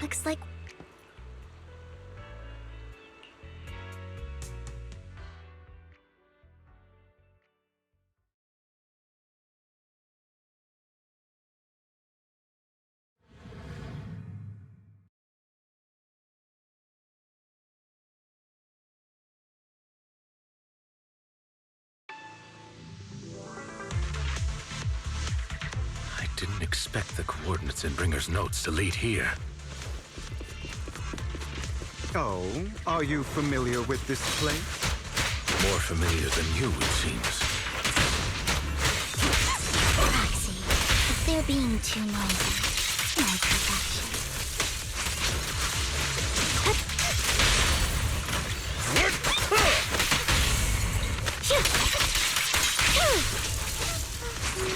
Looks like... I didn't expect the coordinates in Bringer's notes to lead here. Oh, are you familiar with this place? More familiar than you, it seems. Roxy, if they're being too noisy, my perfection.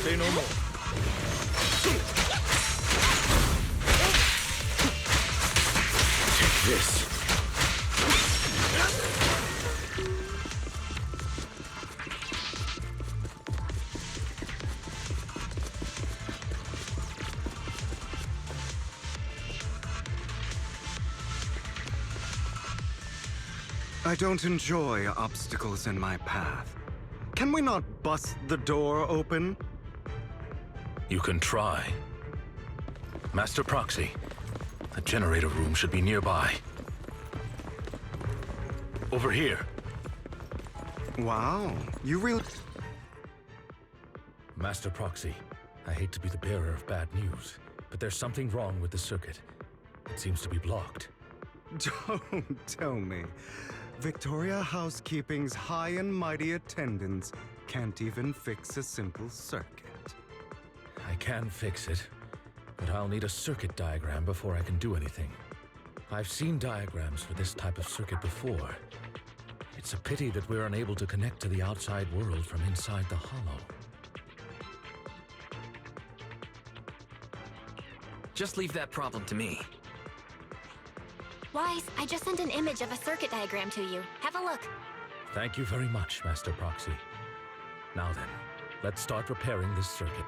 Say no more. Take this. I don't enjoy obstacles in my path. Can we not bust the door open? You can try. Master Proxy, the generator room should be nearby. Over here. Wow, you really... Master Proxy, I hate to be the bearer of bad news, but there's something wrong with the circuit. It seems to be blocked. Don't tell me. Victoria Housekeeping's high and mighty attendants can't even fix a simple circuit. I can fix it, but I'll need a circuit diagram before I can do anything. I've seen diagrams for this type of circuit before. It's a pity that we're unable to connect to the outside world from inside the hollow. Just leave that problem to me. Wise, I just sent an image of a circuit diagram to you. Have a look. Thank you very much, Master Proxy. Now then, let's start repairing this circuit.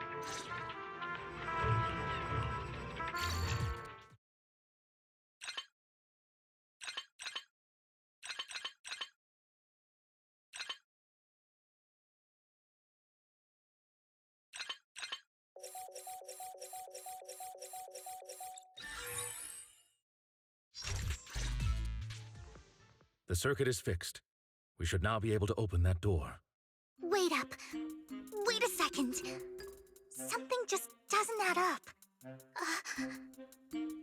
The circuit is fixed. We should now be able to open that door. Wait up. Wait a second. Something just doesn't add up.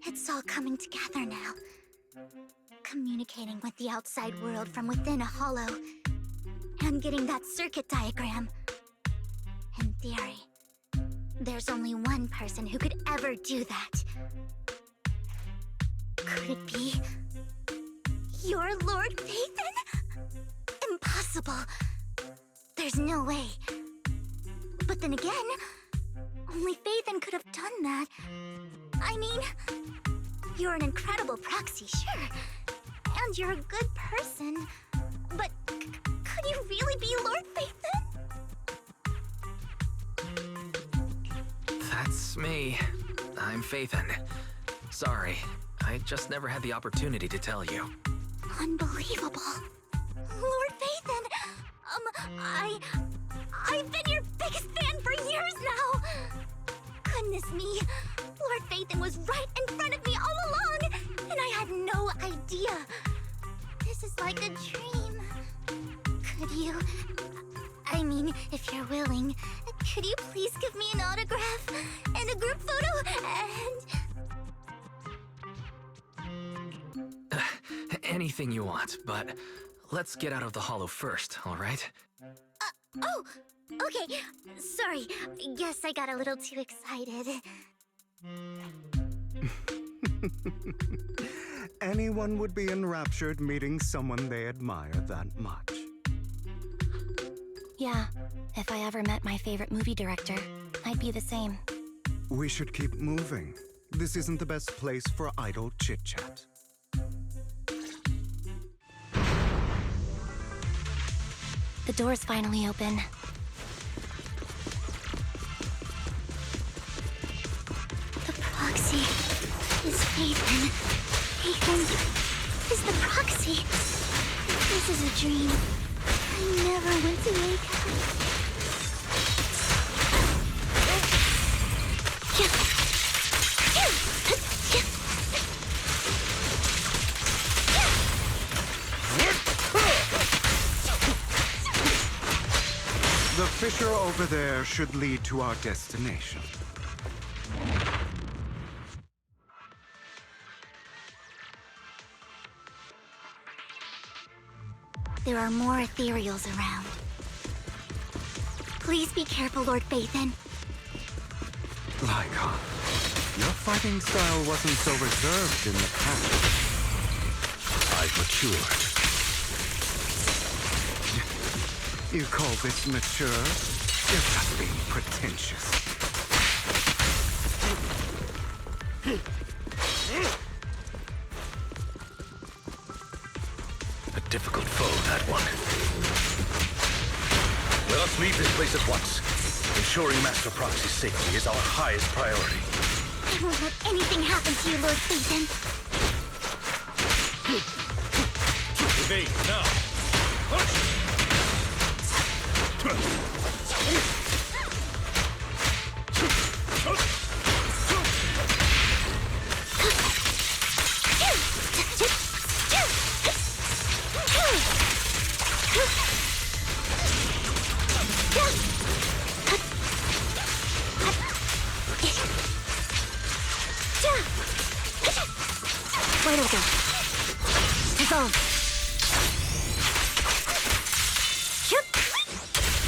It's all coming together now. Communicating with the outside world from within a hollow. And getting that circuit diagram. In theory, there's only one person who could ever do that. Could it be... your Lord Phaethon? Impossible. There's no way. But then again, only Phaethon could have done that. I mean, you're an incredible proxy, sure. And you're a good person. But could you really be Lord Phaethon? That's me. I'm Phaethon. Sorry, I just never had the opportunity to tell you. Unbelievable. Lord Phaethon! I've been your biggest fan for years now! Goodness me, Lord Phaethon was right in front of me all along, and I had no idea. This is like a dream. Could you... I mean, if you're willing, could you please give me an autograph and a group photo and... Anything you want, but let's get out of the hollow first, all right? Oh, okay. Sorry, guess I got a little too excited. Anyone would be enraptured meeting someone they admire that much. Yeah, if I ever met my favorite movie director, I'd be the same. We should keep moving. This isn't the best place for idle chit-chat. The door's finally open. The proxy is Ethan. Ethan is the proxy. This is a dream. I never went to Acaba. The fissure over there should lead to our destination. There are more ethereals around. Please be careful, Lord Phaethon. Lyca, your fighting style wasn't so reserved in the past. I've matured. You call this mature? You're just being pretentious. A difficult foe, that one. Let us leave this place at once. Ensuring Master Proxy's safety is our highest priority. I won't let anything happen to you, Lord Phaethon. Evade, now! Where do we go? Dissolve.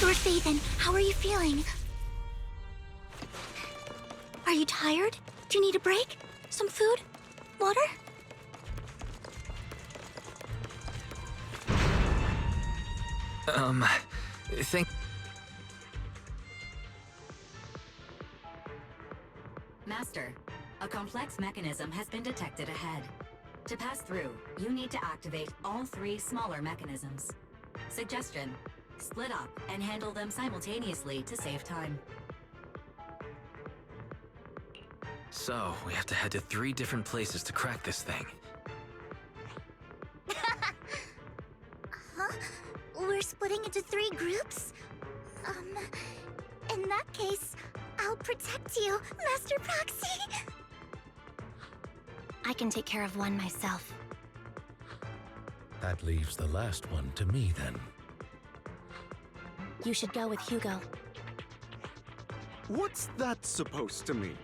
Lord Phaethon, how are you feeling? Are you tired? Do you need a break? Some food? Water? Think... Master, a complex mechanism has been detected ahead. To pass through, you need to activate all 3 smaller mechanisms. Suggestion: split up and handle them simultaneously to save time. So, we have to head to 3 different places to crack this thing. Huh? We're splitting into 3 groups? In that case, I'll protect you, Master Proxy. I can take care of one myself. That leaves the last one to me, then. You should go with Hugo. What's that supposed to mean?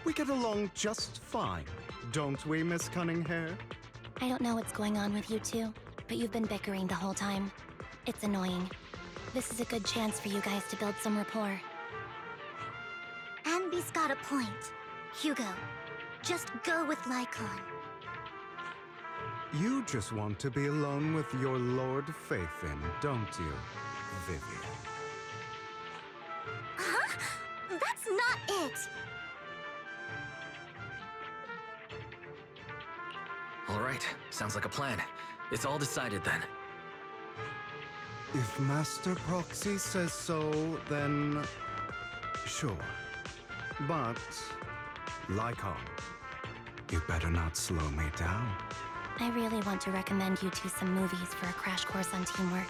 We get along just fine, don't we, Miss Cunninghair? I don't know what's going on with you two, but you've been bickering the whole time. It's annoying. This is a good chance for you guys to build some rapport. Anby's got a point. Hugo, just go with Lycon. You just want to be alone with your Lord Phaethon, don't you, Vivian? Huh? That's not it! Alright, sounds like a plan. It's all decided then. If Master Proxy says so, then... sure. But... Lycon, you better not slow me down. I really want to recommend you two some movies for a crash course on teamwork.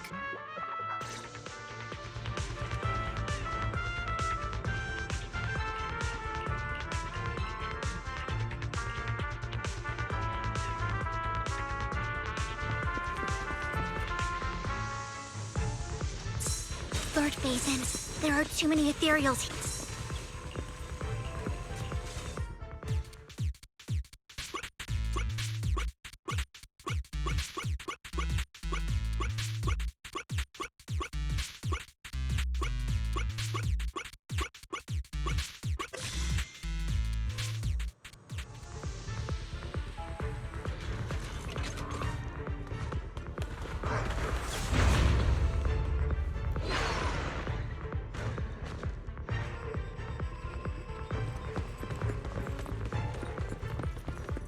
Lord Phaethon, there are too many ethereals here.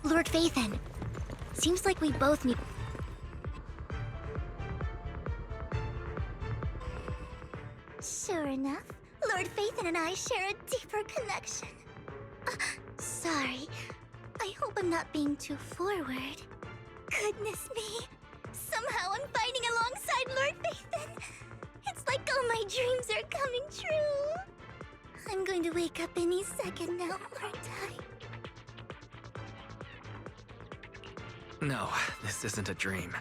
Lord Phaethon, seems like we both need... Sure enough, Lord Phaethon and I share a deeper connection. Sorry, I hope I'm not being too forward. Goodness me. Somehow I'm fighting alongside Lord Phaethon. It's like all my dreams are coming true. I'm going to wake up any second now, aren't I? No, this isn't a dream.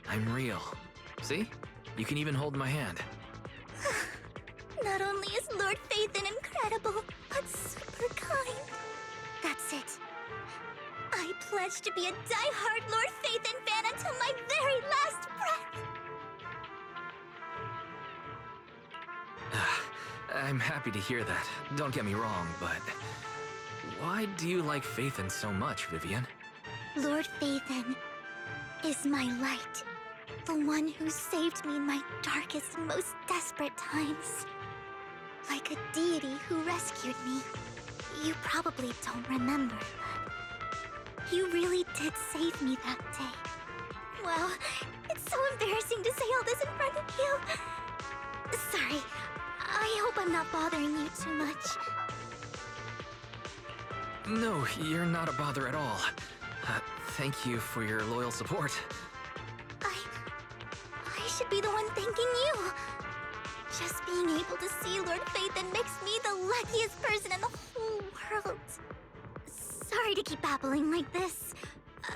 I'm real. See? You can even hold my hand. Not only is Lord Phaethon incredible, but super kind. That's it. I pledge to be a die-hard Lord Phaethon fan until my very last breath. I'm happy to hear that. Don't get me wrong, but... why do you like Phaethon so much, Vivian? Lord Phaethon is my light. The one who saved me in my darkest, most desperate times. Like a deity who rescued me. You probably don't remember, but you really did save me that day. Wow, it's so embarrassing to say all this in front of you. Sorry, I hope I'm not bothering you too much. No, you're not a bother at all. Thank you for your loyal support. I should be the one thanking you. Just being able to see Lord Phaethon makes me the luckiest person in the whole world. Sorry to keep babbling like this.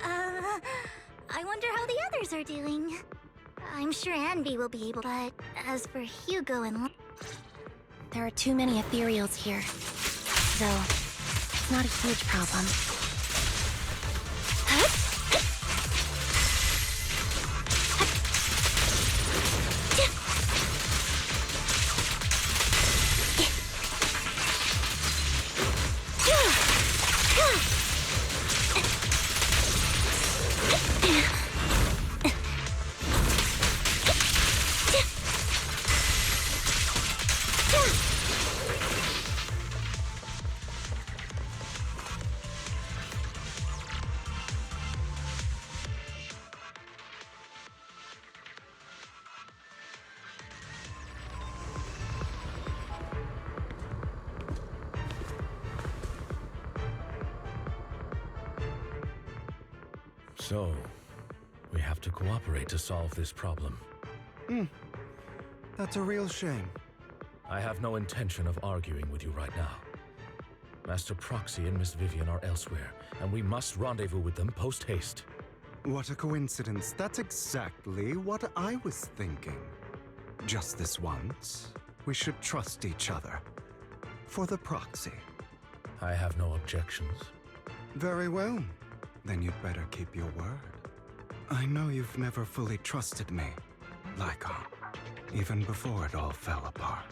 I wonder how the others are doing. I'm sure Anby will be able, but as for Hugo and... There are too many ethereals here, so it's not a huge problem. So, we have to cooperate to solve this problem. That's a real shame. I have no intention of arguing with you right now. Master Proxy and Miss Vivian are elsewhere, and we must rendezvous with them post-haste. What a coincidence. That's exactly what I was thinking. Just this once, we should trust each other. For the proxy. I have no objections. Very well. Then you'd better keep your word. I know you've never fully trusted me, Lycon, even before it all fell apart.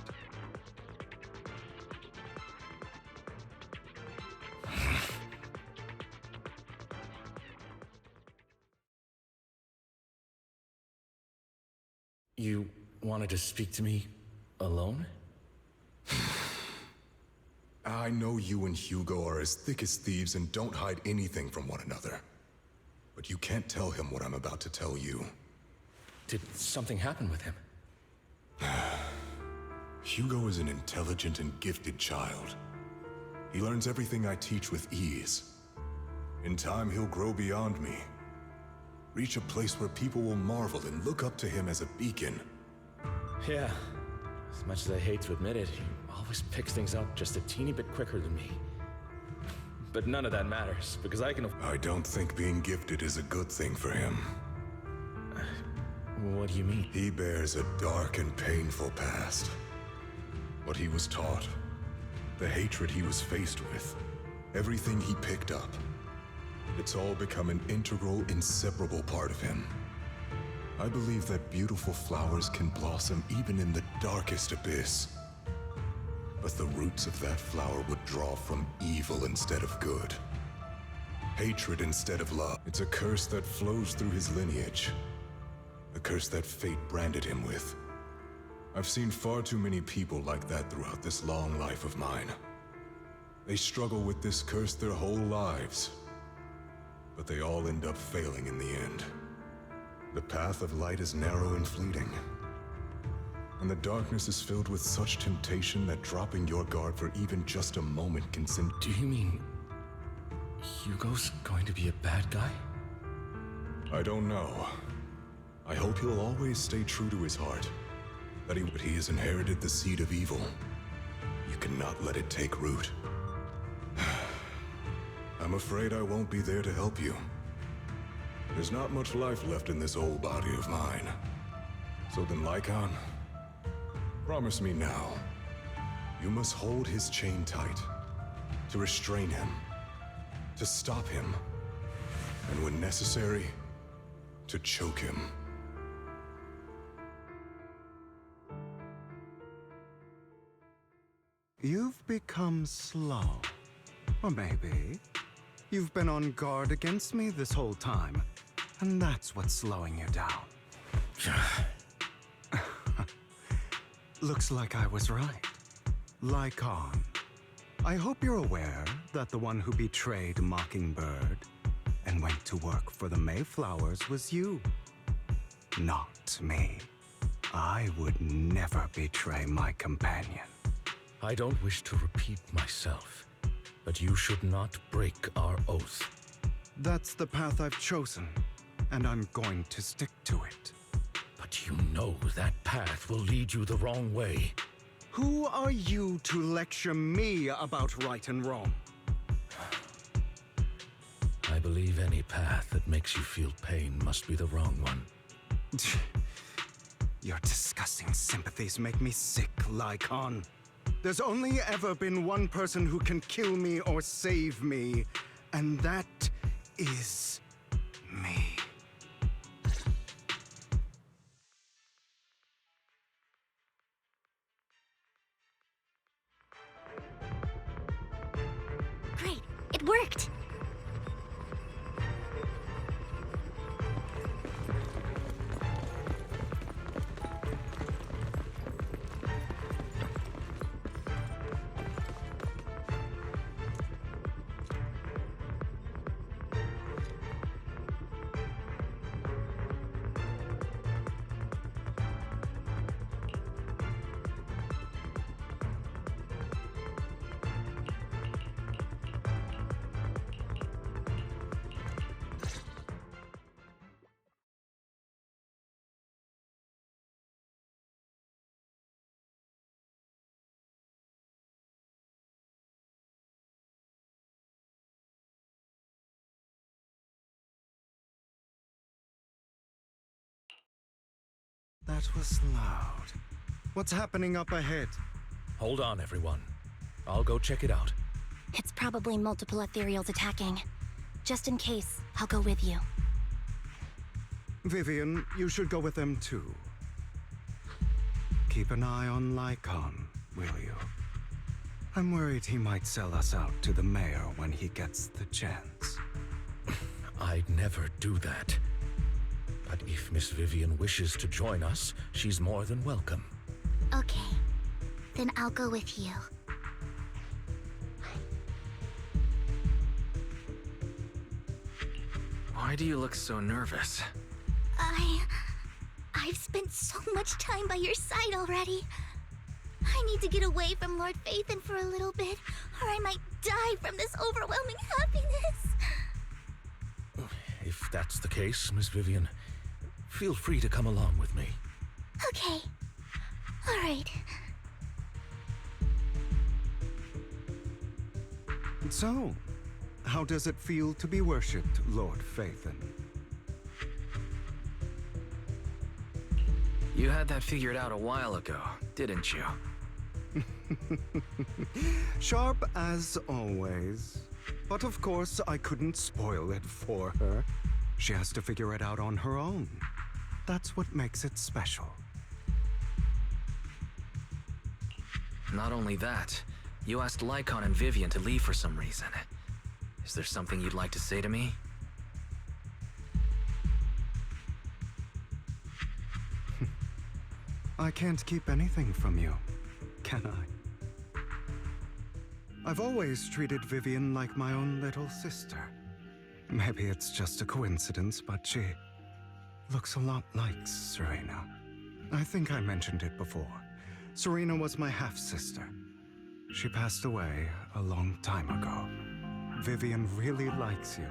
You wanted to speak to me alone? I know you and Hugo are as thick as thieves and don't hide anything from one another. But you can't tell him what I'm about to tell you. Did something happen with him? Hugo is an intelligent and gifted child. He learns everything I teach with ease. In time, he'll grow beyond me. Reach a place where people will marvel and look up to him as a beacon. Yeah. As much as I hate to admit it, he always picks things up just a teeny bit quicker than me. But none of that matters, because I can... I don't think being gifted is a good thing for him. What do you mean? He bears a dark and painful past. What he was taught, the hatred he was faced with, everything he picked up. It's all become an integral, inseparable part of him. I believe that beautiful flowers can blossom even in the darkest abyss. But the roots of that flower would draw from evil instead of good. Hatred instead of love. It's a curse that flows through his lineage. A curse that fate branded him with. I've seen far too many people like that throughout this long life of mine. They struggle with this curse their whole lives. But they all end up failing in the end. The path of light is narrow and fleeting. And the darkness is filled with such temptation that dropping your guard for even just a moment can send... Do you mean... Hugo's going to be a bad guy? I don't know. I hope he'll always stay true to his heart. That he has inherited the seed of evil. You cannot let it take root. I'm afraid I won't be there to help you. There's not much life left in this old body of mine. So then, Lycon, promise me now. You must hold his chain tight. To restrain him. To stop him. And when necessary, to choke him. You've become slow. Or maybe you've been on guard against me this whole time, and that's what's slowing you down. Looks like I was right. Lycon, I hope you're aware that the one who betrayed Mockingbird and went to work for the Mayflowers was you. Not me. I would never betray my companion. I don't wish to repeat myself, but you should not break our oath. That's the path I've chosen, and I'm going to stick to it. But you know that path will lead you the wrong way. Who are you to lecture me about right and wrong? I believe any path that makes you feel pain must be the wrong one. Your disgusting sympathies make me sick, Lycon. There's only ever been one person who can kill me or save me, and that is me. Great, it worked! That was loud. What's happening up ahead? Hold on, everyone. I'll go check it out. It's probably multiple ethereals attacking. Just in case, I'll go with you. Vivian, you should go with them too. Keep an eye on Lycon, will you? I'm worried he might sell us out to the mayor when he gets the chance. I'd never do that. But if Miss Vivian wishes to join us, she's more than welcome. Okay, then I'll go with you. Why do you look so nervous? I've spent so much time by your side already. I need to get away from Lord Phaethon for a little bit, or I might die from this overwhelming happiness. If that's the case, Miss Vivian, feel free to come along with me. Okay. All right. So, how does it feel to be worshipped, Lord Phaethon? You had that figured out a while ago, didn't you? Sharp as always. But of course, I couldn't spoil it for her. She has to figure it out on her own. That's what makes it special. Not only that, you asked Lycon and Vivian to leave for some reason. Is there something you'd like to say to me? I can't keep anything from you, can I? I've always treated Vivian like my own little sister. Maybe it's just a coincidence, but she looks a lot like Serena. I think I mentioned it before. Serena was my half-sister. She passed away a long time ago. Vivian really likes you.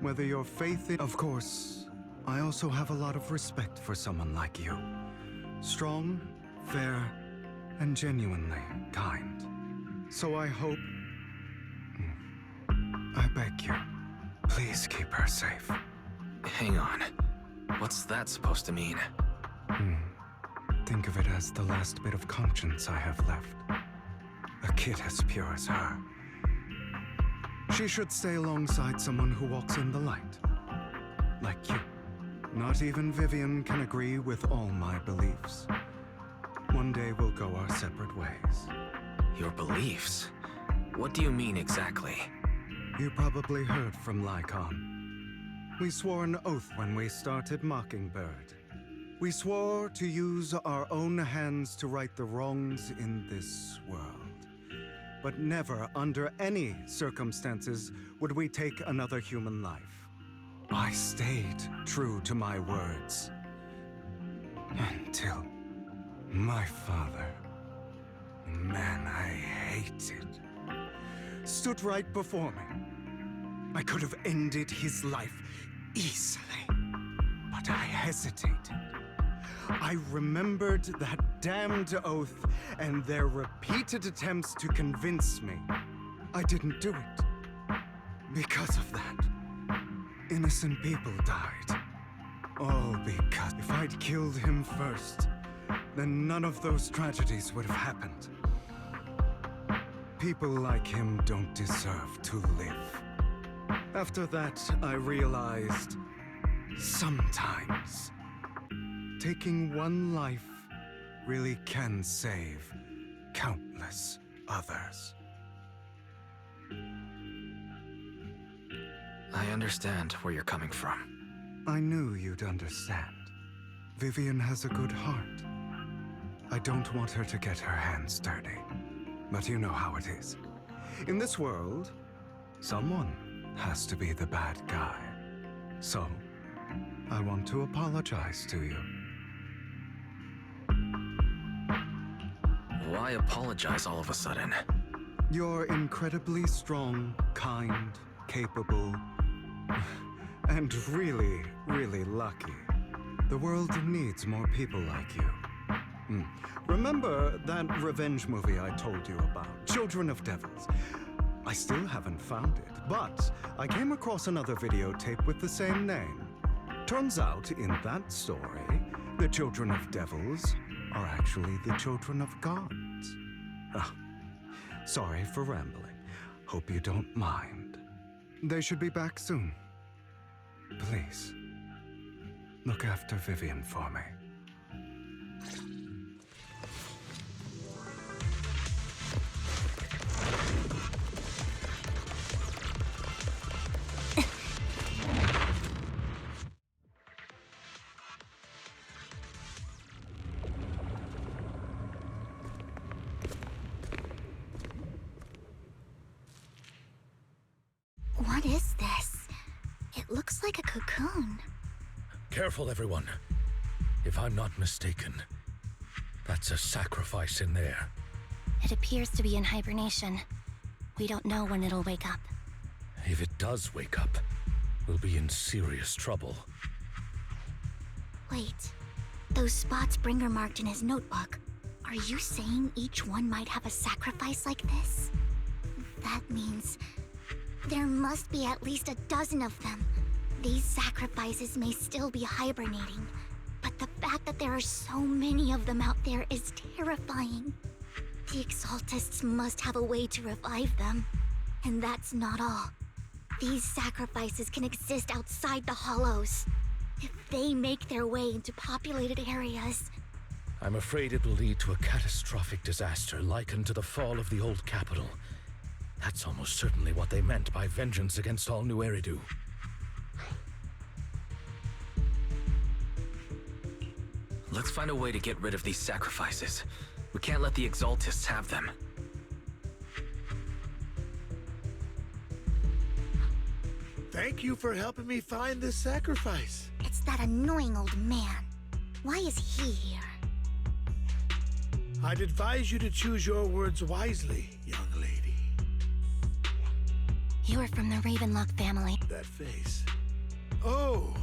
Whether your faith in... Of course, I also have a lot of respect for someone like you. Strong, fair, and genuinely kind. So I hope... I beg you, please keep her safe. Hang on. What's that supposed to mean? Think of it as the last bit of conscience I have left. A kid as pure as her. She should stay alongside someone who walks in the light. Like you. Not even Vivian can agree with all my beliefs. One day we'll go our separate ways. Your beliefs? What do you mean exactly? You probably heard from Lycon. We swore an oath when we started Mockingbird. We swore to use our own hands to right the wrongs in this world. But never, under any circumstances, would we take another human life. I stayed true to my words. Until my father, a man I hated, stood right before me. I could have ended his life easily, but I hesitated. I remembered that damned oath and their repeated attempts to convince me. I didn't do it. Because of that, innocent people died. All because if I'd killed him first, then none of those tragedies would have happened. People like him don't deserve to live. After that, I realized sometimes taking one life really can save countless others. I understand where you're coming from. I knew you'd understand. Vivian has a good heart. I don't want her to get her hands dirty. But you know how it is. In this world, someone has to be the bad guy. So, I want to apologize to you. Why apologize all of a sudden? You're incredibly strong, kind, capable, and really, really lucky. The world needs more people like you. Remember that revenge movie I told you about, Children of Devils? I still haven't found it, but I came across another videotape with the same name. Turns out, in that story, the Children of Devils are actually the children of gods. Sorry for rambling. Hope you don't mind. They should be back soon. Please, look after Vivian for me. What is this? It looks like a cocoon. Careful, everyone. If I'm not mistaken, that's a sacrifice in there. It appears to be in hibernation. We don't know when it'll wake up. If it does wake up, we'll be in serious trouble. Wait, those spots Bringer marked in his notebook. Are you saying each one might have a sacrifice like this? That means there must be at least a dozen of them. These sacrifices may still be hibernating, but the fact that there are so many of them out there is terrifying. The Exaltists must have a way to revive them. And that's not all. These sacrifices can exist outside the Hollows. If they make their way into populated areas... I'm afraid it will lead to a catastrophic disaster likened to the fall of the old capital. That's almost certainly what they meant by vengeance against all New Eridu. Let's find a way to get rid of these sacrifices. We can't let the Exaltists have them. Thank you for helping me find this sacrifice. It's that annoying old man. Why is he here? I'd advise you to choose your words wisely, young lady. You are from the Ravenlock family. That face. Oh,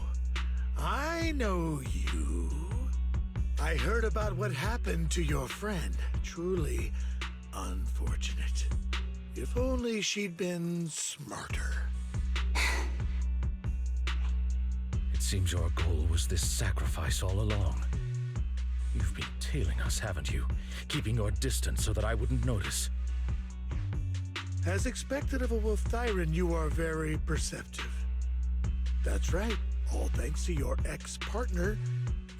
I know you. I heard about what happened to your friend. Truly unfortunate. If only she'd been smarter. It seems your goal was this sacrifice all along. You've been tailing us, haven't you? Keeping your distance so that I wouldn't notice. As expected of a Wolf-Thyran, you are very perceptive. That's right. All thanks to your ex-partner,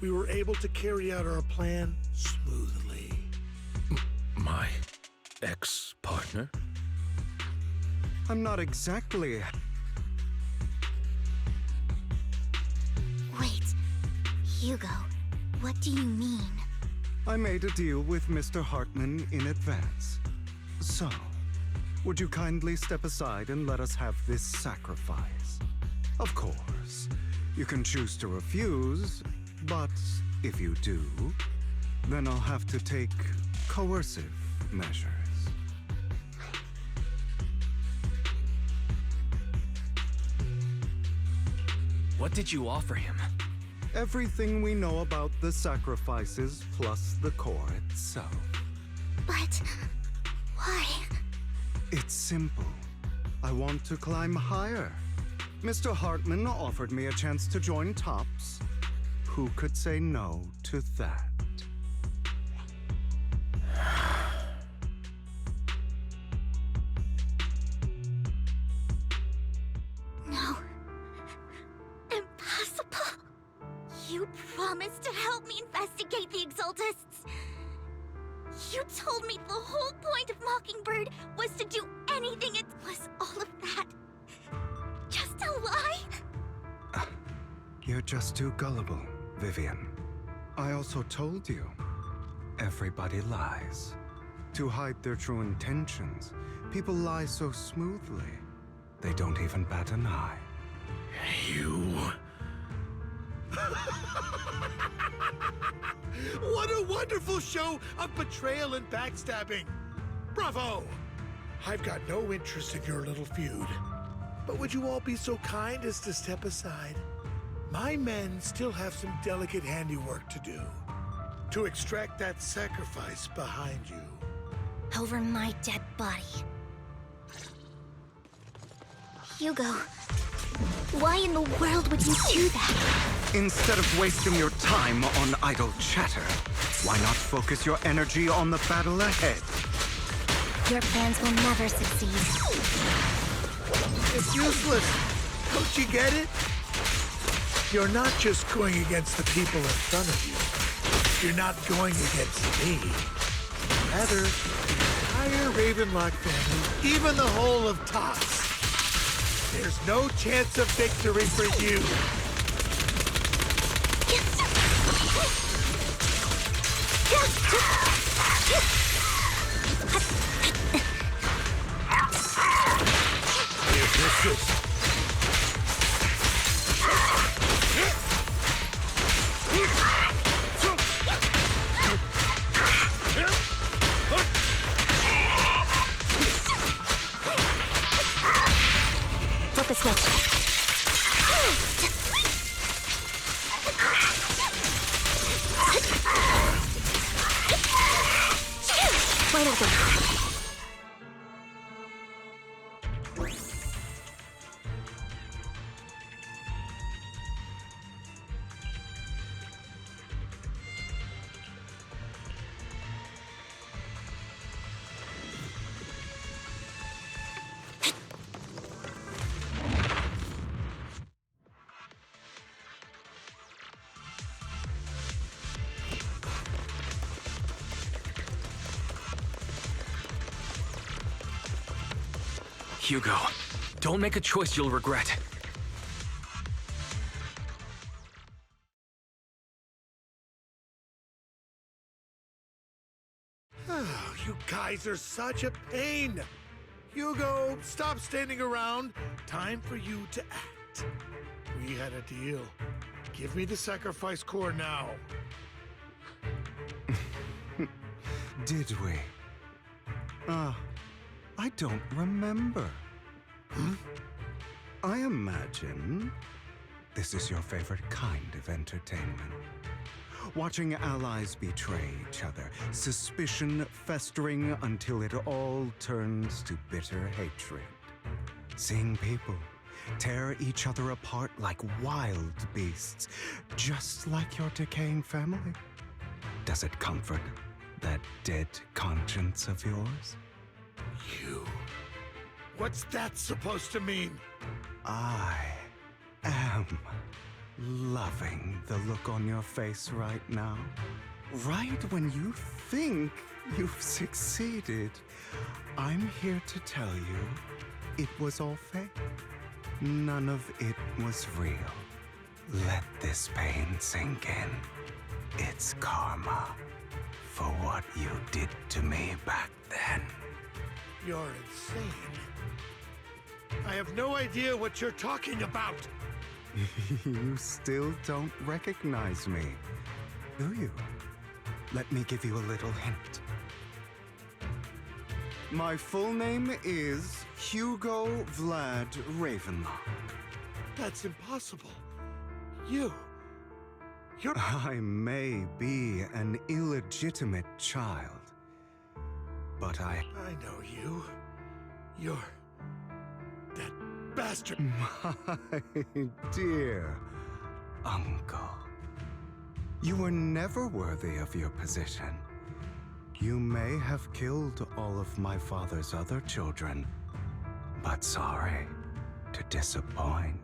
we were able to carry out our plan smoothly. My ex-partner? I'm not exactly. Wait, Hugo, what do you mean? I made a deal with Mr. Hartman in advance. So, would you kindly step aside and let us have this sacrifice? Of course, you can choose to refuse, but if you do, then I'll have to take coercive measures. What did you offer him? Everything we know about the sacrifices plus the core itself. But why? It's simple. I want to climb higher. Mr. Hartman offered me a chance to join Tops. Who could say no to that? No. Impossible. You promised to help me investigate the Exaltists. You told me the whole point of Mockingbird was to do anything. It was all of that just a lie? You're just too gullible, Vivian. I also told you, everybody lies. To hide their true intentions, people lie so smoothly, they don't even bat an eye. You... What a wonderful show of betrayal and backstabbing! Bravo! I've got no interest in your little feud. But would you all be so kind as to step aside? My men still have some delicate handiwork to do. To extract that sacrifice behind you. Over my dead body. Hugo, why in the world would you do that? Instead of wasting your time on idle chatter, why not focus your energy on the battle ahead? Your plans will never succeed. It's useless. Don't you get it? You're not just going against the people in front of you. You're not going against me. Rather, the entire Ravenlock family, even the whole of Tops. There's no chance of victory for you. Flip the switch. Wide open. Hugo, don't make a choice you'll regret. You guys are such a pain. Hugo, stop standing around. Time for you to act. We had a deal. Give me the sacrifice core now. Did we? I don't remember. I imagine this is your favorite kind of entertainment. Watching allies betray each other, suspicion festering until it all turns to bitter hatred. Seeing people tear each other apart like wild beasts, just like your decaying family. Does it comfort that dead conscience of yours? You. What's that supposed to mean? I am loving the look on your face right now. Right when you think you've succeeded, I'm here to tell you it was all fake. None of it was real. Let this pain sink in. It's karma for what you did to me back then. You're insane. I have no idea what you're talking about. You still don't recognize me, do you? Let me give you a little hint. My full name is Hugo Vlad Ravenlock. That's impossible. You're... I may be an illegitimate child, but I know you. You're... that bastard. My dear uncle, you were never worthy of your position. You may have killed all of my father's other children, but sorry to disappoint.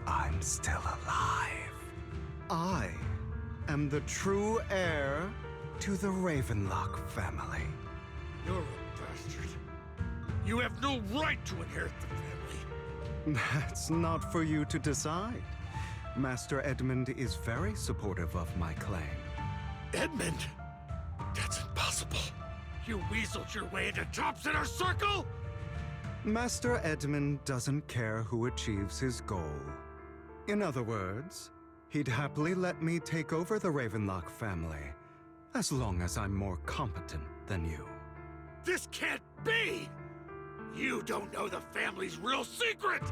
I'm still alive. I am the true heir to the Ravenlock family. You're a bastard. You have no right to inherit the family. That's not for you to decide. Master Edmund is very supportive of my claim. Edmund? That's impossible. You weaseled your way into Top's inner circle? Master Edmund doesn't care who achieves his goal. In other words, he'd happily let me take over the Ravenlock family, as long as I'm more competent than you. This can't be! You don't know the family's real secret!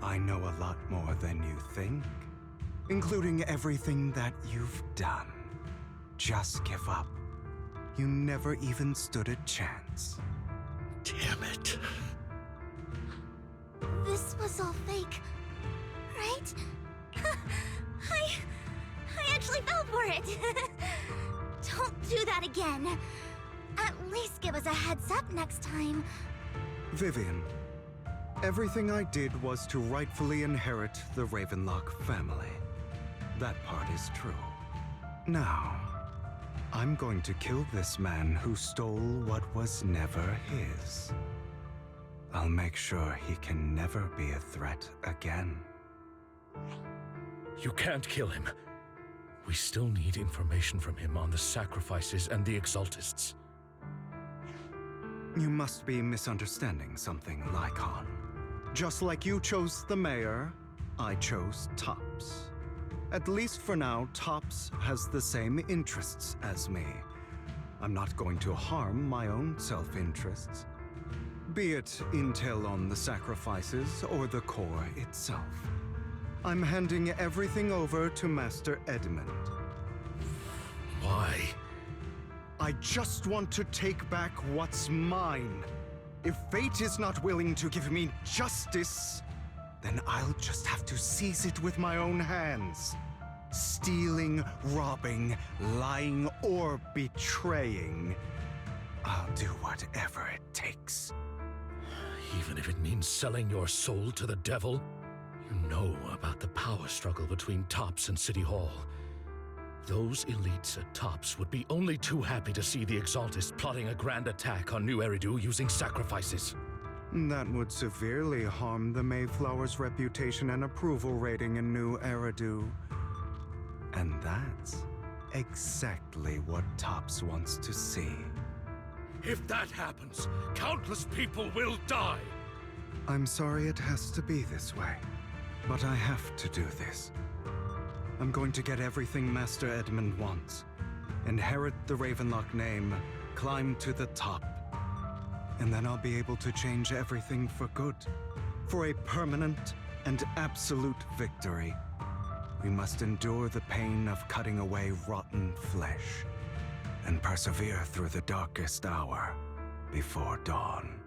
I know a lot more than you think, including everything that you've done. Just give up. You never even stood a chance. Damn it. This was all fake, right? I actually fell for it. Don't do that again. At least give us a heads up next time. Vivian, everything I did was to rightfully inherit the Ravenlock family. That part is true. Now, I'm going to kill this man who stole what was never his. I'll make sure he can never be a threat again. You can't kill him. We still need information from him on the sacrifices and the Exaltists. You must be misunderstanding something, Lycon. Just like you chose the mayor, I chose Tops. At least for now, Tops has the same interests as me. I'm not going to harm my own self-interests. Be it intel on the sacrifices or the core itself. I'm handing everything over to Master Edmund. Why? I just want to take back what's mine. If fate is not willing to give me justice, then I'll just have to seize it with my own hands. Stealing, robbing, lying, or betraying. I'll do whatever it takes. Even if it means selling your soul to the devil? You know about the power struggle between Tops and City Hall. Those elites at Tops would be only too happy to see the Exaltists plotting a grand attack on New Eridu using sacrifices. That would severely harm the Mayflower's reputation and approval rating in New Eridu. And that's exactly what Tops wants to see. If that happens, countless people will die. I'm sorry it has to be this way, but I have to do this. I'm going to get everything Master Edmund wants. Inherit the Ravenlock name, climb to the top. And then I'll be able to change everything for good. For a permanent and absolute victory, we must endure the pain of cutting away rotten flesh and persevere through the darkest hour before dawn.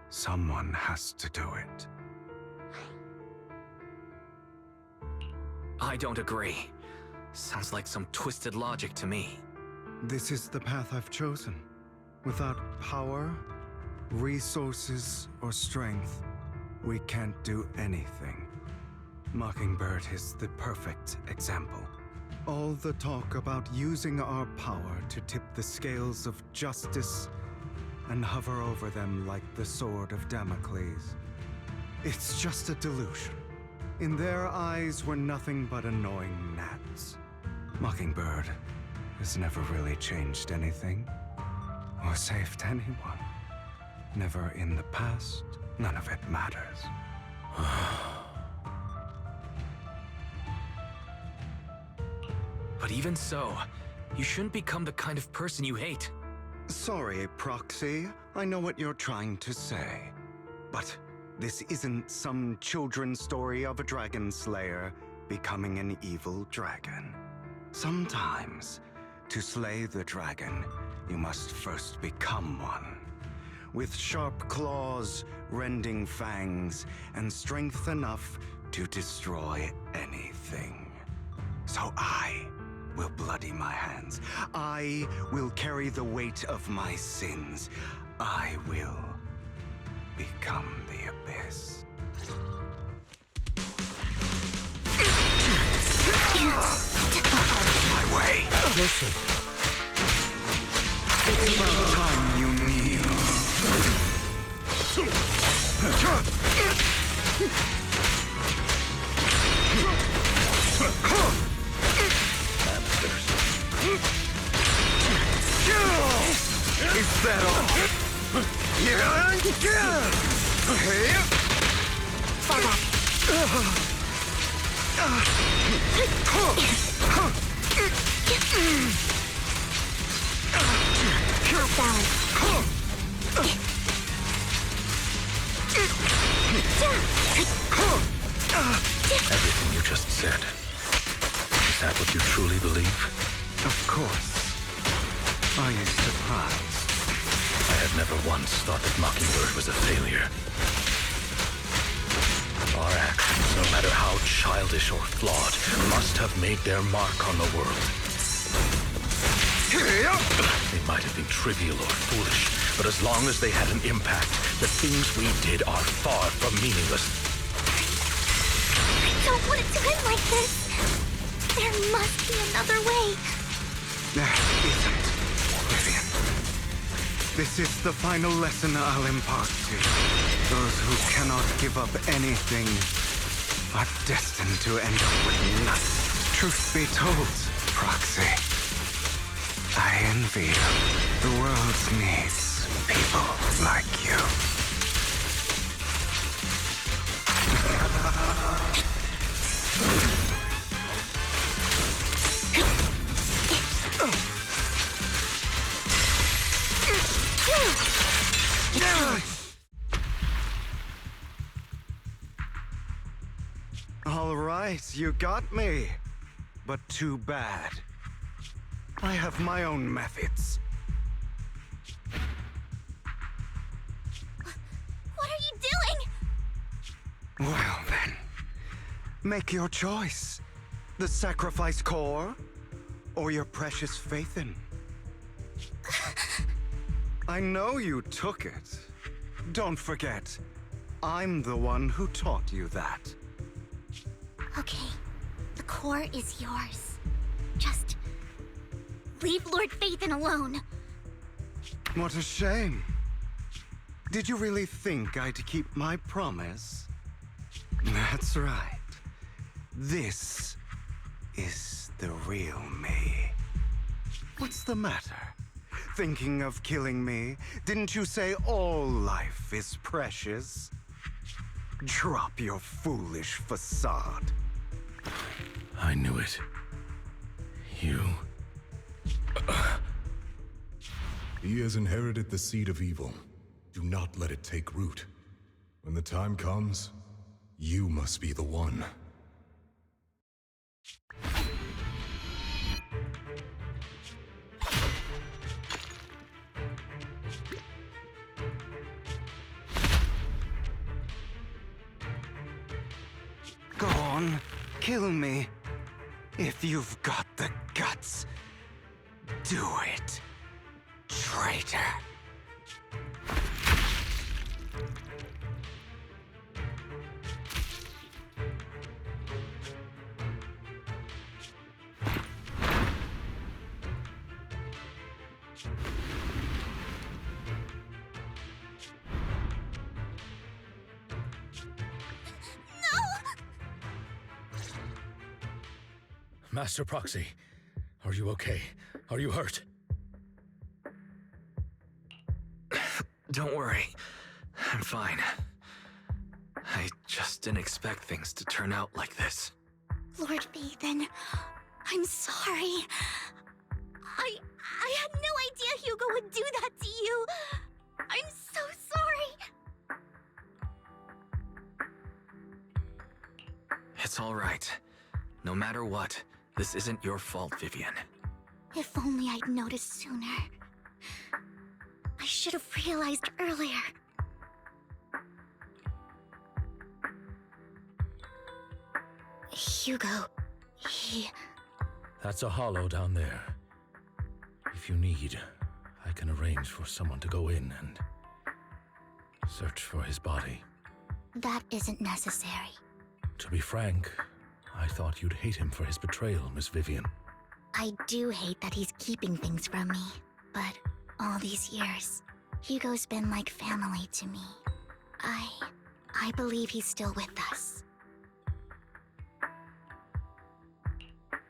Someone has to do it. I don't agree. Sounds like some twisted logic to me. This is the path I've chosen. Without power, resources, or strength, we can't do anything. Mockingbird is the perfect example. All the talk about using our power to tip the scales of justice and hover over them like the sword of Damocles. It's just a delusion. In their eyes, we're nothing but annoying gnats. Mockingbird has never really changed anything or saved anyone. Never in the past, none of it matters. But even so, you shouldn't become the kind of person you hate. Sorry, Proxy. I know what you're trying to say. But this isn't some children's story of a dragon slayer becoming an evil dragon. Sometimes, to slay the dragon, you must first become one. With sharp claws, rending fangs, and strength enough to destroy anything. So I will bloody my hands. I will carry the weight of my sins. I will become the abyss. My way. Listen. It's about time you kneel. Is that all? Everything you just said. Is that what you truly believe? Of course. Are you surprised? I had never once thought that Mockingbird was a failure. Our actions, no matter how childish or flawed, must have made their mark on the world. They might have been trivial or foolish, but as long as they had an impact, the things we did are far from meaningless. I don't want it to end like this. There must be another way. There isn't, Vivian. This is the final lesson I'll impart to you. Those who cannot give up anything are destined to end up with nothing. Truth be told, Proxy, I envy you. The world needs people like you. All right, you got me. But too bad. I have my own methods. What are you doing? Well then, make your choice. The sacrifice core, or your precious Faithin. I know you took it. Don't forget, I'm the one who taught you that. Okay, the core is yours. Just leave Lord Phaethon alone. What a shame. Did you really think I'd keep my promise? That's right. This is the real me. What's the matter? Thinking of killing me? Didn't you say all life is precious? Drop your foolish facade. I knew it. You... He has inherited the seed of evil. Do not let it take root. When the time comes, You must be the one. Go on, kill me. If you've got the guts, do it, traitor. Master Proxy, are you okay? Are you hurt? Don't worry. I'm fine. I just didn't expect things to turn out like this. Lord Phaethon, I'm sorry. I had no idea Hugo would do that to you. I'm so sorry. It's all right. No matter what, this isn't your fault, Vivian. If only I'd noticed sooner. I should have realized earlier. Hugo, he... That's a hollow down there. If you need, I can arrange for someone to go in and search for his body. That isn't necessary. To be frank, I thought you'd hate him for his betrayal, Miss Vivian. I do hate that he's keeping things from me, but all these years, Hugo's been like family to me. I believe he's still with us.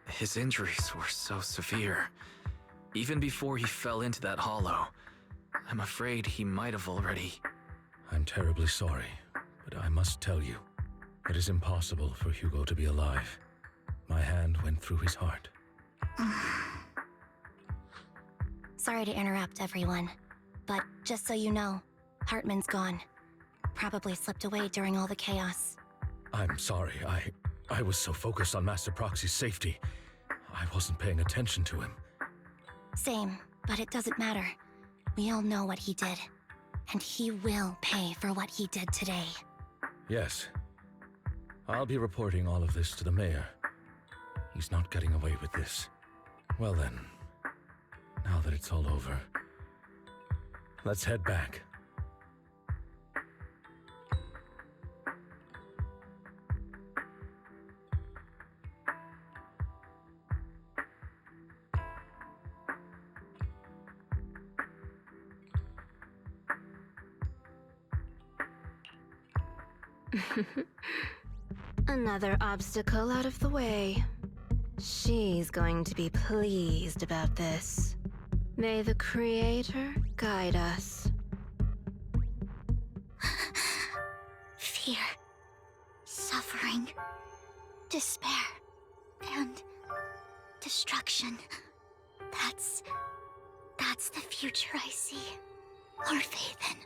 His injuries were so severe. Even before he fell into that hollow, I'm afraid he might have already... I'm terribly sorry, but I must tell you, it is impossible for Hugo to be alive. My hand went through his heart. Sorry to interrupt, everyone. But just so you know, Hartman's gone. Probably slipped away during all the chaos. I'm sorry, I was so focused on Master Proxy's safety. I wasn't paying attention to him. Same, but it doesn't matter. We all know what he did. And he will pay for what he did today. Yes. I'll be reporting all of this to the mayor. He's not getting away with this. Well then, now that it's all over, let's head back. Another obstacle out of the way. She's going to be pleased about this. May the Creator guide us. Fear, suffering, despair, and destruction. That's the future I see. Lord Phaethon.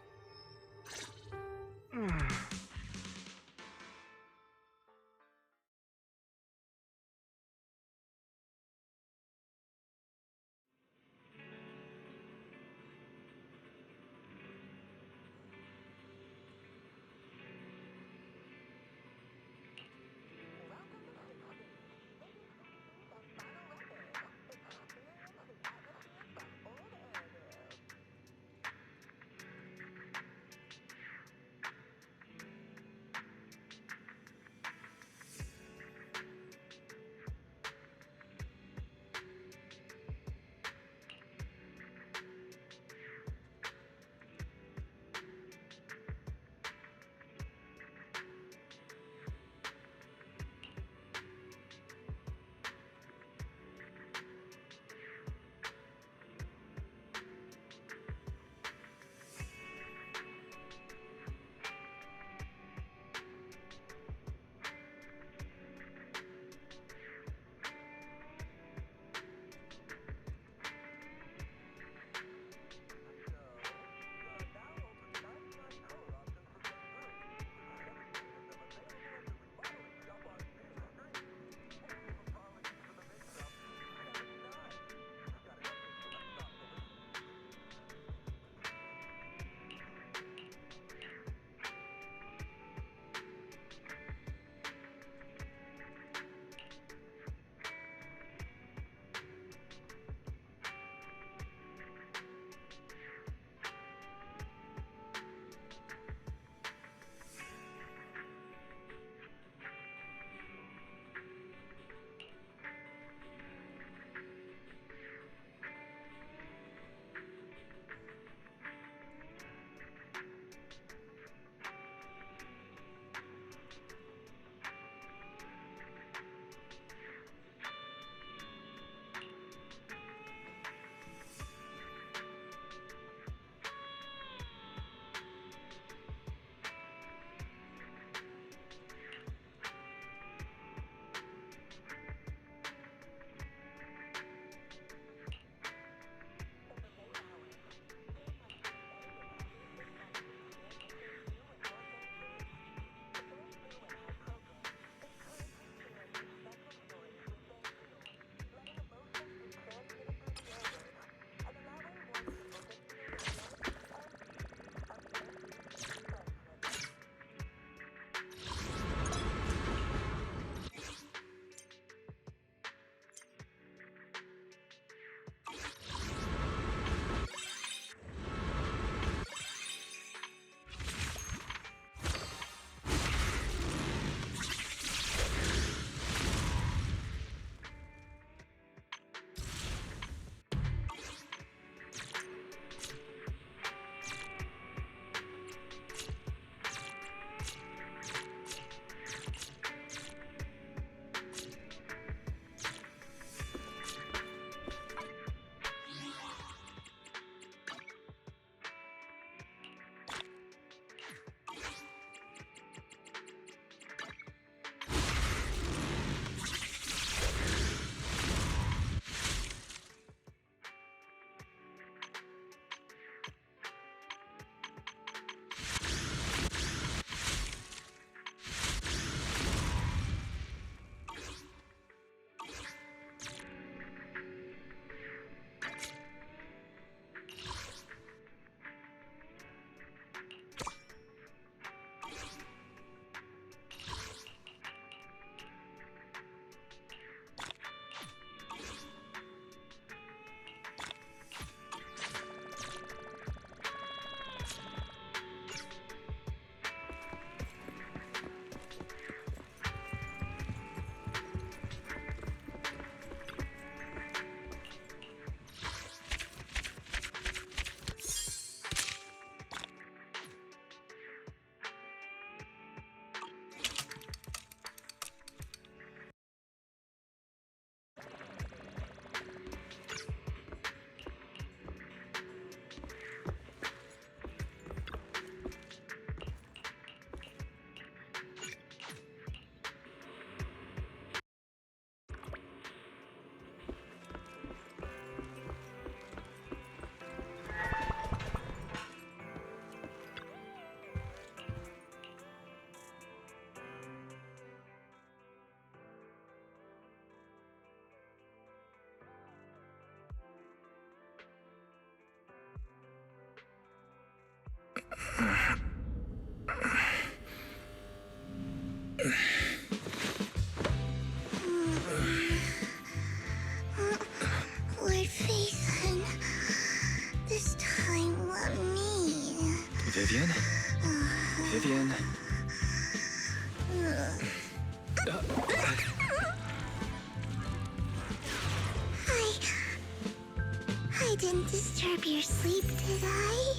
didn't disturb your sleep, did I?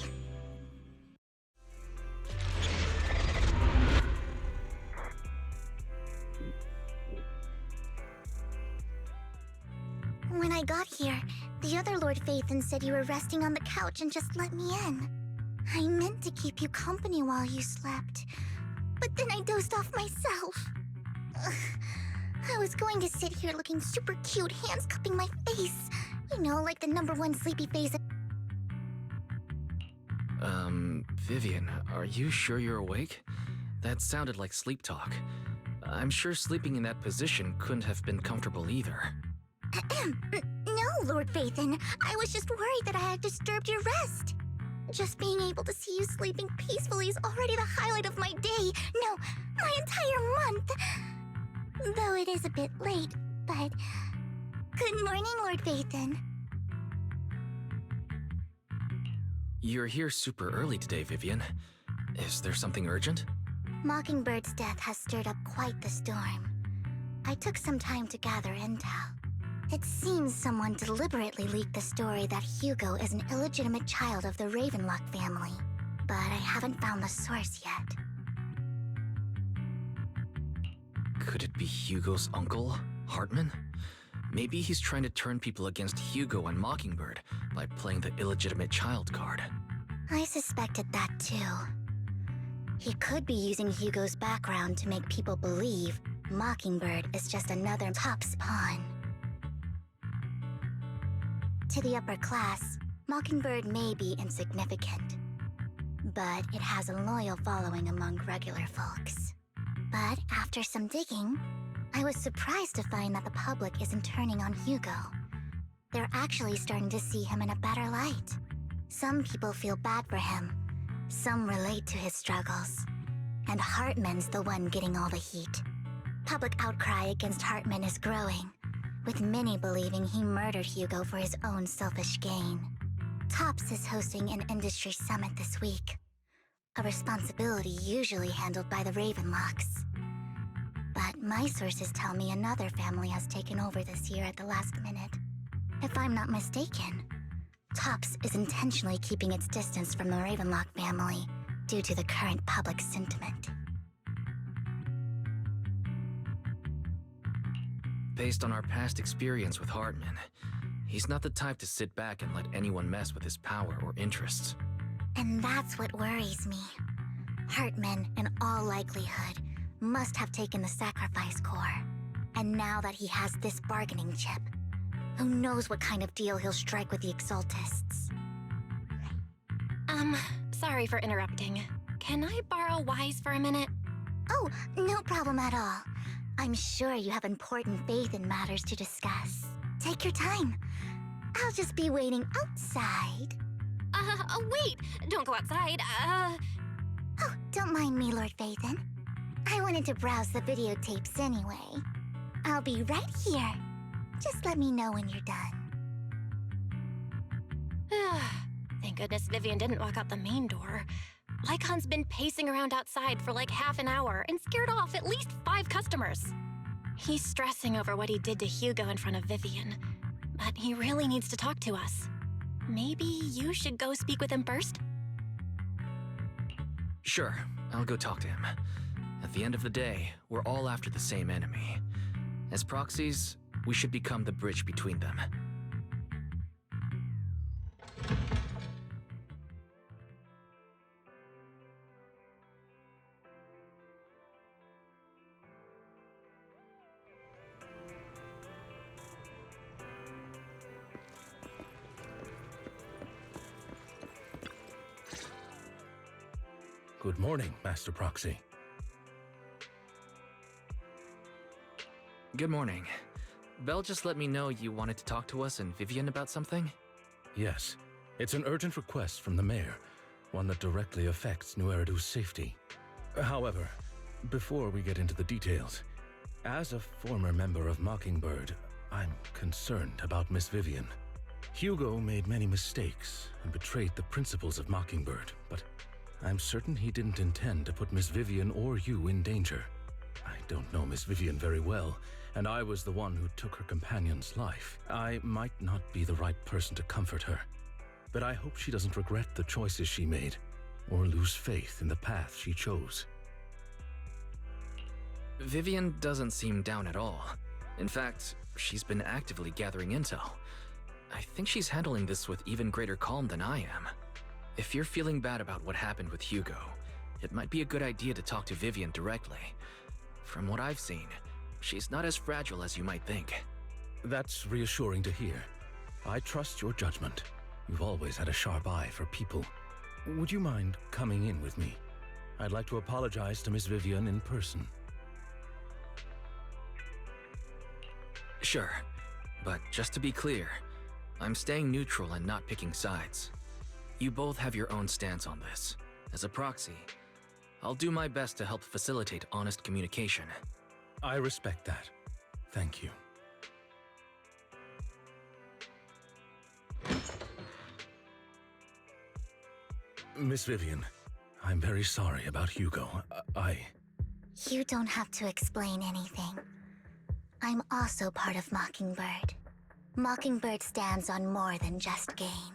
When I got here, the other Lord Phaethon said you were resting on the couch and just let me in. I meant to keep you company while you slept, but then I dozed off myself. Ugh. I was going to sit here looking super cute, hands cupping my face. You know, like the #1 sleepy face. Vivian, are you sure you're awake? That sounded like sleep talk. I'm sure sleeping in that position couldn't have been comfortable either. No, Lord Phaethon. I was just worried that I had disturbed your rest. Just being able to see you sleeping peacefully is already the highlight of my day. No, my entire month. Though it is a bit late, but... Good morning, Lord Phaethon. You're here super early today, Vivian. Is there something urgent? Mockingbird's death has stirred up quite the storm. I took some time to gather intel. It seems someone deliberately leaked the story that Hugo is an illegitimate child of the Ravenlock family, but I haven't found the source yet. Could it be Hugo's uncle, Hartman? Maybe he's trying to turn people against Hugo and Mockingbird by playing the illegitimate child card. I suspected that too. He could be using Hugo's background to make people believe Mockingbird is just another Top's pawn. To the upper class, Mockingbird may be insignificant, but it has a loyal following among regular folks. But after some digging, I was surprised to find that the public isn't turning on Hugo. They're actually starting to see him in a better light. Some people feel bad for him, some relate to his struggles, and Hartman's the one getting all the heat. Public outcry against Hartman is growing, with many believing he murdered Hugo for his own selfish gain. Tops is hosting an industry summit this week, a responsibility usually handled by the Ravenlocks. But my sources tell me another family has taken over this year at the last minute. If I'm not mistaken, Tops is intentionally keeping its distance from the Ravenlock family due to the current public sentiment. Based on our past experience with Hartman, he's not the type to sit back and let anyone mess with his power or interests. And that's what worries me. Hartman, in all likelihood, must have taken the sacrifice core. And now that he has this bargaining chip, who knows what kind of deal he'll strike with the Exaltists. Sorry for interrupting. Can I borrow Wise for a minute? Oh, no problem at all. I'm sure you have important faith in matters to discuss. Take your time. I'll just be waiting outside. Wait! Don't go outside, Oh, don't mind me, Lord Phaethon. I wanted to browse the videotapes anyway. I'll be right here. Just let me know when you're done. Thank goodness Vivian didn't walk out the main door. Lycon's been pacing around outside for like half an hour and scared off at least 5 customers. He's stressing over what he did to Hugo in front of Vivian, but he really needs to talk to us. Maybe you should go speak with him first? Sure, I'll go talk to him. At the end of the day, we're all after the same enemy. As proxies, we should become the bridge between them. Good morning, Master Proxy. Good morning. Belle just let me know you wanted to talk to us and Vivian about something? Yes, it's an urgent request from the mayor, one that directly affects New Eridu's safety. However, before we get into the details, as a former member of Mockingbird, I'm concerned about Miss Vivian. Hugo made many mistakes and betrayed the principles of Mockingbird, but I'm certain he didn't intend to put Miss Vivian or you in danger. I don't know Miss Vivian very well, and I was the one who took her companion's life. I might not be the right person to comfort her. but I hope she doesn't regret the choices she made, or lose faith in the path she chose. Vivian doesn't seem down at all. In fact, she's been actively gathering intel. I think she's handling this with even greater calm than I am. If you're feeling bad about what happened with Hugo, it might be a good idea to talk to Vivian directly. From what I've seen, she's not as fragile as you might think. That's reassuring to hear. I trust your judgment. You've always had a sharp eye for people. Would you mind coming in with me? I'd like to apologize to Miss Vivian in person. Sure, but just to be clear, I'm staying neutral and not picking sides. You both have your own stance on this. As a proxy, I'll do my best to help facilitate honest communication. I respect that. Thank you. Miss Vivian, I'm very sorry about Hugo. You don't have to explain anything. I'm also part of Mockingbird. Mockingbird stands on more than just gain,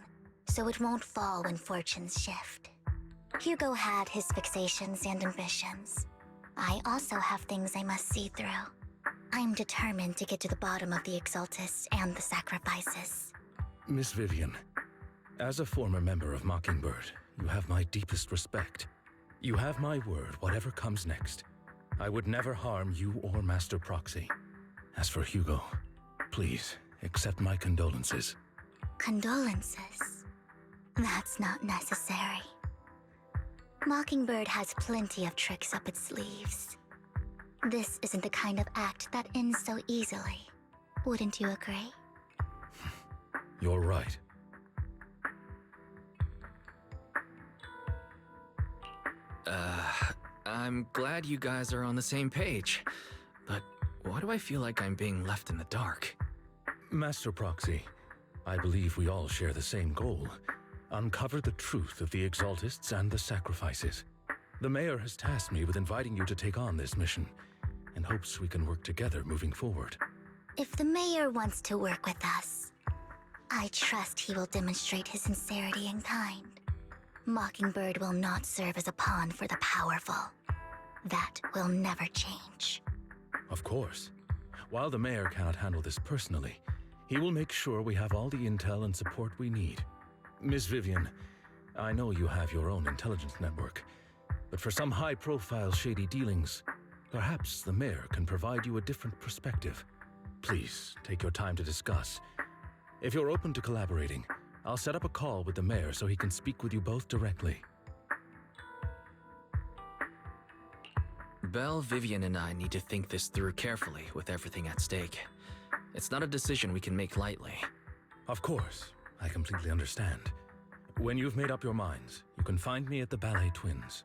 so it won't fall when fortunes shift. Hugo had his fixations and ambitions. I also have things I must see through. I'm determined to get to the bottom of the Exaltists and the sacrifices. Miss Vivian, as a former member of Mockingbird, you have my deepest respect. You have my word, whatever comes next. I would never harm you or Master Proxy. As for Hugo, please accept my condolences. Condolences? That's not necessary. Mockingbird has plenty of tricks up its sleeves. This isn't the kind of act that ends so easily. Wouldn't you agree? You're right. I'm glad you guys are on the same page, but why do I feel like I'm being left in the dark? Master Proxy, I believe we all share the same goal. Uncover the truth of the Exaltists and the sacrifices. The Mayor has tasked me with inviting you to take on this mission, and hopes we can work together moving forward. If the Mayor wants to work with us, I trust he will demonstrate his sincerity in kind. Mockingbird will not serve as a pawn for the powerful. That will never change. Of course. While the Mayor cannot handle this personally, he will make sure we have all the intel and support we need. Miss Vivian, I know you have your own intelligence network, but for some high-profile shady dealings, perhaps the Mayor can provide you a different perspective. Please, take your time to discuss. If you're open to collaborating, I'll set up a call with the Mayor so he can speak with you both directly. Belle, Vivian, and I need to think this through carefully with everything at stake. It's not a decision we can make lightly. Of course, I completely understand. When you've made up your minds, you can find me at the Ballet Twins.